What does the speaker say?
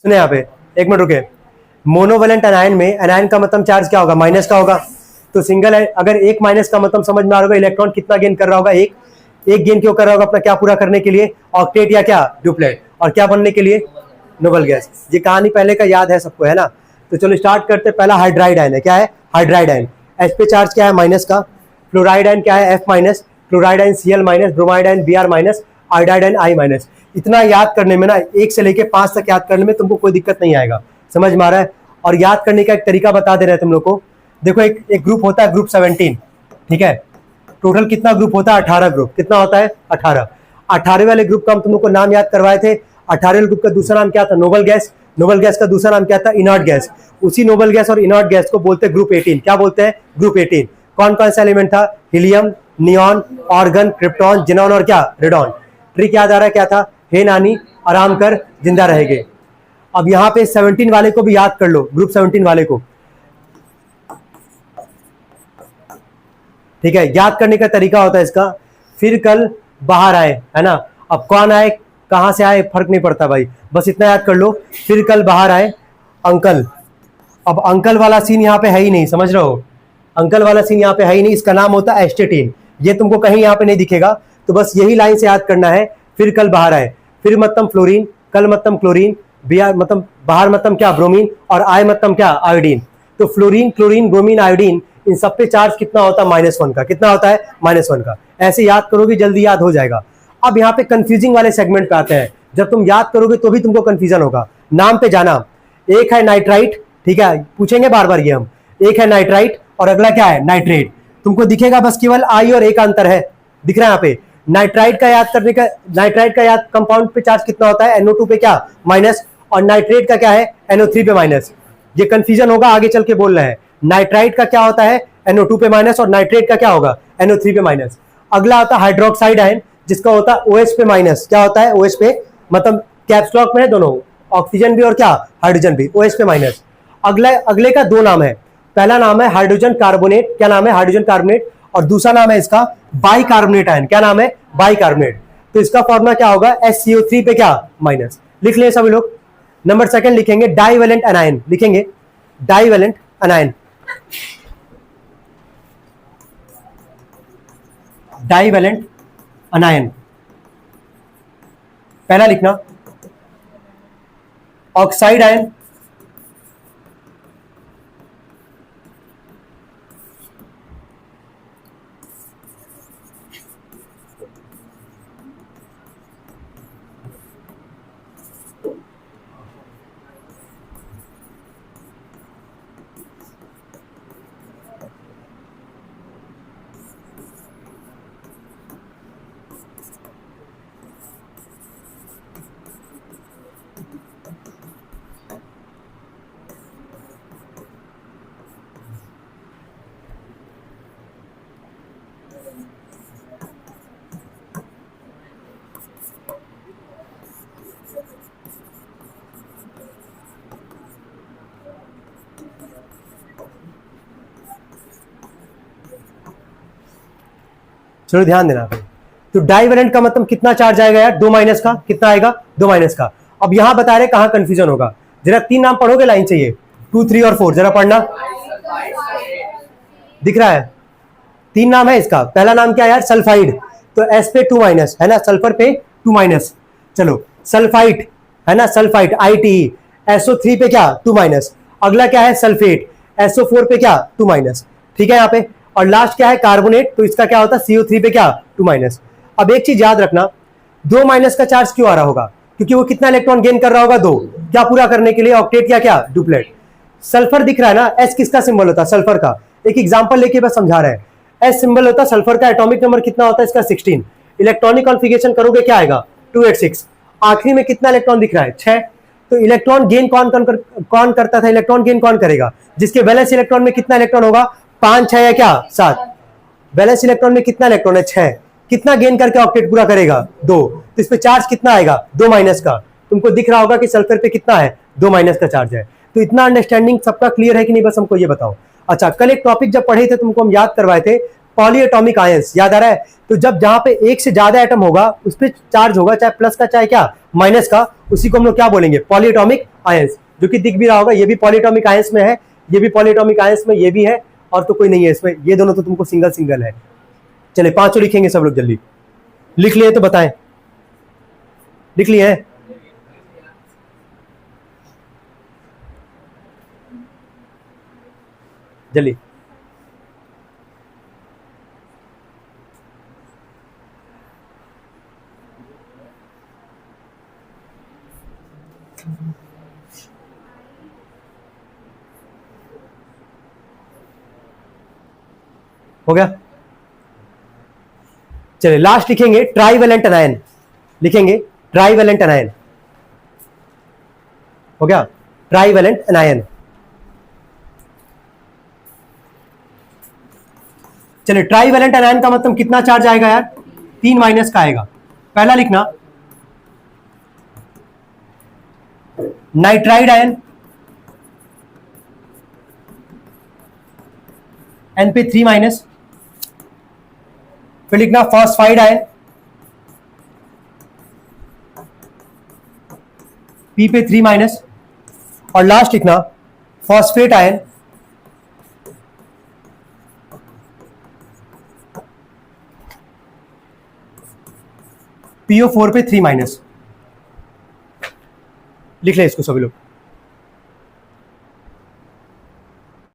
सुने यहाँ पे, एक मिनट रुके। मोनोवेलेंट एनायन में एनायन का मतलब चार्ज क्या होगा, माइनस का होगा। तो सिंगल है, अगर एक माइनस का मतलब समझ में आ रहा होगा, इलेक्ट्रॉन कितना गेन कर रहा होगा, एक गेन क्यों कर रहा होगा, अपना क्या पूरा करने के लिए, ऑक्टेट या क्या डुप्लेट, और क्या बनने के लिए, नोबल गैस। ये कहानी पहले का याद है सबको, है ना। तो चलो स्टार्ट करते। पहला हाइड्राइड आयन है, क्या है, हाइड्राइड आयन। एच पे चार्ज क्या है, माइनस का। क्लोराइड आयन क्या है, F minus. Chloride ion Cl minus. Bromide ion Br minus. Iodide ion I minus. इतना याद करने में ना, 1 से लेके 5 तक याद करने में तुमको कोई दिक्कत नहीं आएगा, समझ में आ रहा है। और याद करने का एक तरीका बता दे रहे हैं तुम लोग को। देखो एक ग्रुप होता है, ग्रुप 17, ठीक है। टोटल कितना ग्रुप होता है, 18 ग्रुप। कितना होता है, 18। 18 वाले ग्रुप का हम तुम लोग को नाम याद करवाए थे। 18 ग्रुप का दूसरा नाम क्या था, नोबल गैस। नोबल गैस का दूसरा नाम क्या था, इनर्ट गैस। उसी नोबल गैस और इनर्ट गैस को बोलते हैं ग्रुप 18। क्या बोलते हैं, ग्रुप 18। कौन कौन सा एलिमेंट था, helium, neon, organ, krypton, xenon और क्या, रेडॉन। ट्रिक याद आ रहा है क्या था, हे नानी आराम कर जिंदा रहेंगे। अब यहाँ पे 17 वाले को भी याद कर लो, ग्रुप 17 वाले को, ठीक है। याद करने का तरीका होता है इसका, फिर कल बाहर आए, है ना। अब कौन आए, कहां से आए, फर्क नहीं पड़ता भाई, बस इतना याद कर लो, फिर कल बाहर आए, अंकल। अब अंकल वाला सीन यहाँ पे है ही नहीं, समझ रहे हो, अंकल वाला सीन यहाँ पे है ही नहीं। इसका नाम होता है एस्टेटीन। ये तुमको कहीं यहाँ पे नहीं दिखेगा, तो बस यही लाइन से याद करना है। फिर कल बाहर आए, फिर मतलब फ्लोरीन, कल मतलब क्लोरीन, बिया मतलब बाहर मतलब क्या, ब्रोमीन, और आय मतलब क्या, आयोडीन। तो फ्लोरीन, क्लोरीन, ब्रोमीन, आयोडीन, इन सब पे चार्ज कितना होता है, -1 का। कितना होता है, -1 का। ऐसे याद करोगे जल्दी याद हो जाएगा। अब यहाँ पे कंफ्यूजिंग वाले सेगमेंट पे आते हैं। जब तुम याद करोगे तो भी तुमको कंफ्यूजन होगा। नाम पे जाना, एक है नाइट्राइट, ठीक है, पूछेंगे बार बार ये हम। एक है नाइट्राइट और अगला क्या है, नाइट्रेट। तुमको दिखेगा बस केवल आई और ए का अंतर है, दिख रहा है यहाँ पे। नाइट्राइट का याद करने का, नाइट्राइट का याद, कंपाउंड पे चार्ज कितना होता है, NO2 पे क्या, माइनस, और नाइट्रेट का क्या है, NO3 पे माइनस। ये कंफ्यूजन होगा, आगे चल के बोल रहे हैं। नाइट्राइट का क्या होता है, NO2 पे माइनस, और नाइट्रेट का क्या होगा, NO3 पे माइनस। अगला आता है हाइड्रोक्साइड आयन, जिसका होता है OH पे माइनस। क्या होता है, OH पे, मतलब कैप्स लॉक में है दोनों, ऑक्सीजन भी और क्या, हाइड्रोजन भी, OH पे माइनस। अगले का 2 नाम है। पहला नाम है हाइड्रोजन कार्बोनेट, क्या नाम है, हाइड्रोजन कार्बोनेट, और दूसरा नाम है इसका बाइकार्बोनेट आयन। क्या नाम है, बाइकार्बोनेट। तो इसका फॉर्मूला क्या होगा, SCO3 पे क्या, माइनस। लिख लें सभी लोग। नंबर सेकंड लिखेंगे डाइवेलेंट अनायन, लिखेंगे डाइवेलेंट अनायन। डाइवेलेंट अनायन पहला लिखना। ऑक्साइड आयन, चलो ध्यान देना। तो डाइवेलेंट का मतलब कितना चार्ज आएगा यार, 2 माइनस का। कितना आएगा, 2 माइनस का। अब यहां बता रहे कहां कंफ्यूजन होगा, जरा 3 नाम पढ़ोगे लाइन चाहिए, 2, 3 और 4, जरा पढ़ना। दिख रहा है, 3 नाम है इसका। पहला नाम क्या है यार, सल्फाइड, तो S पे 2 माइनस, है ना, सल्फर पे 2 माइनस। चलो सल्फाइट, है ना, सल्फाइट ITE, SO3 पे क्या, 2 माइनस। अगला क्या है, सल्फेट, SO4 पे क्या, 2 माइनस, ठीक है यहाँ पे। और लास्ट क्या है, कार्बोनेट, तो इसका क्या होता है, CO3 पे क्या, 2 माइनस। अब एक चीज याद रखना, 2 माइनस का चार्ज क्यों आ रहा होगा, क्योंकि वो कितना इलेक्ट्रॉन गेन कर रहा होगा, 2। क्या पूरा करने के लिए, ऑक्टेट या क्या, डुप्लेट। सल्फर दिख रहा है ना, S किसका सिंबल होता है, सल्फर का। एक एग्जांपल लेके बस समझा रहे हैं। S सिंबल होता है सल्फर का, एटॉमिक नंबर कितना होता है इसका, 16। इलेक्ट्रॉनिक कॉन्फ़िगरेशन करोगे क्या आएगा, 286। आखिरी में कितना इलेक्ट्रॉन दिख रहा है, 6। तो इलेक्ट्रॉन गेन कौन करता था, इलेक्ट्रॉन गेन कौन करेगा, जिसके वैलेंस इलेक्ट्रॉन में कितना इलेक्ट्रॉन होगा, 5, 6 या क्या, 7। वैलेंस इलेक्ट्रॉन में कितना इलेक्ट्रॉन है, 6। कितना गेन करके ऑक्टेट पूरा करेगा, 2। तो इस पे चार्ज कितना आएगा, 2 माइनस का। तुमको दिख रहा होगा कि सल्फर पे कितना है, 2 माइनस का चार्ज है। तो इतना अंडरस्टैंडिंग सबका क्लियर है कि नहीं, बस हमको ये बताओ। अच्छा, कल एक टॉपिक जब पढ़े थे तुमको हम याद करवाए थे, पॉलीएटॉमिक आयंस, याद आ रहा है। तो जब जहां पे एक से ज्यादा एटम होगा उस पर चार्ज होगा, चाहे प्लस का चाहे क्या माइनस का, उसी को हम लोग क्या बोलेंगे, पॉलीएटॉमिक आयंस, जो कि दिख भी रहा होगा, ये भी पॉलीएटॉमिक आयंस में है, ये भी पॉलीएटॉमिक आयंस में, ये भी है, और तो कोई नहीं है इसमें, ये दोनों तो तुमको सिंगल सिंगल है। चले पांचों लिखेंगे सब लोग, जल्दी लिख लिए तो बताएं, लिख लिए हैं? जल्दी। हो गया? चलिए लास्ट लिखेंगे ट्राइवेलेंट एनायन, लिखेंगे ट्राइवेलेंट एनायन। हो गया? Trivalent anion. चलिए ट्राइवेलेंट एनायन का मतलब कितना चार्ज आएगा यार? 3 माइनस का आएगा। पहला लिखना नाइट्राइड आयन, एन पे 3 माइनस। फिर लिखना फॉस्फाइड आयन, पी पे 3 माइनस। और लास्ट लिखना फॉस्फेट आयन, PO4 पे 3 माइनस। लिख ले इसको सभी लोग।